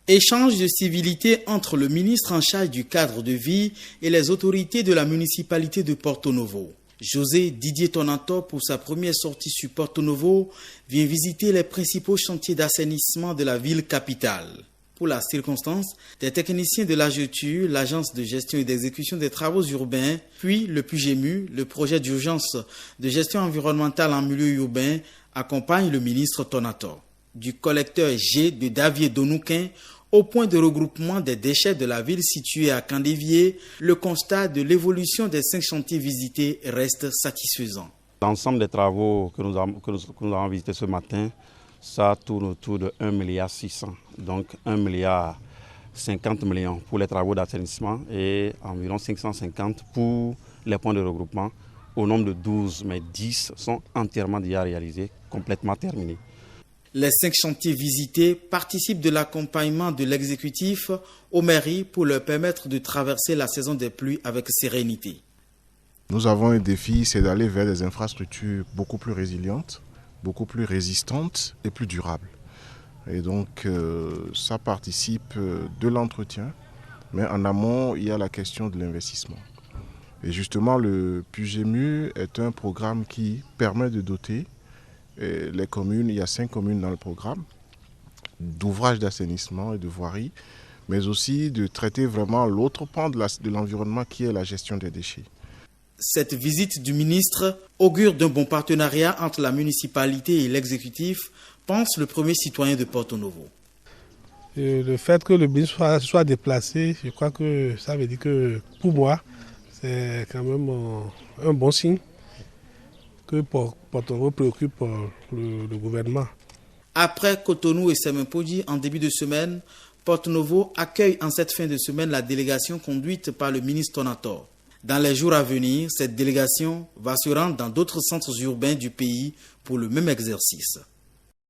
Échange de civilité entre le ministre en charge du cadre de vie et les autorités de la municipalité de Porto Novo. José Didier Tonato, pour sa première sortie sur Porto Novo, vient visiter les principaux chantiers d'assainissement de la ville capitale. Pour la circonstance, des techniciens de l'AGETU, l'Agence de gestion et d'exécution des travaux urbains, puis le PUGEMU, le projet d'urgence de gestion environnementale en milieu urbain, accompagnent le ministre Tonato. Du collecteur G de Davier Donouquin au point de regroupement des déchets de la ville située à Candévier, le constat de l'évolution des 5 chantiers visités reste satisfaisant. L'ensemble des travaux que nous avons visités ce matin, ça tourne autour de 1,6 milliard. Donc 1,50 milliard pour les travaux d'assainissement et environ 550 pour les points de regroupement. Au nombre de 12, mais 10 sont entièrement déjà réalisés, complètement terminés. Les 5 chantiers visités participent de l'accompagnement de l'exécutif aux mairies pour leur permettre de traverser la saison des pluies avec sérénité. Nous avons un défi, c'est d'aller vers des infrastructures beaucoup plus résilientes, beaucoup plus résistantes et plus durables. Et donc ça participe de l'entretien, mais en amont, il y a la question de l'investissement. Et justement, le PUGEMU est un programme qui permet de doter les communes, il y a 5 communes dans le programme, d'ouvrages d'assainissement et de voirie, mais aussi de traiter vraiment l'autre pan de l'environnement qui est la gestion des déchets. Cette visite du ministre augure d'un bon partenariat entre la municipalité et l'exécutif, pense le premier citoyen de Porto Novo. Le fait que le ministre soit déplacé, je crois que ça veut dire que pour moi, c'est quand même un bon signe que Porto Novo préoccupe le gouvernement. Après Cotonou et Semenpodi en début de semaine, Porto Novo accueille en cette fin de semaine la délégation conduite par le ministre Tonato. Dans les jours à venir, cette délégation va se rendre dans d'autres centres urbains du pays pour le même exercice.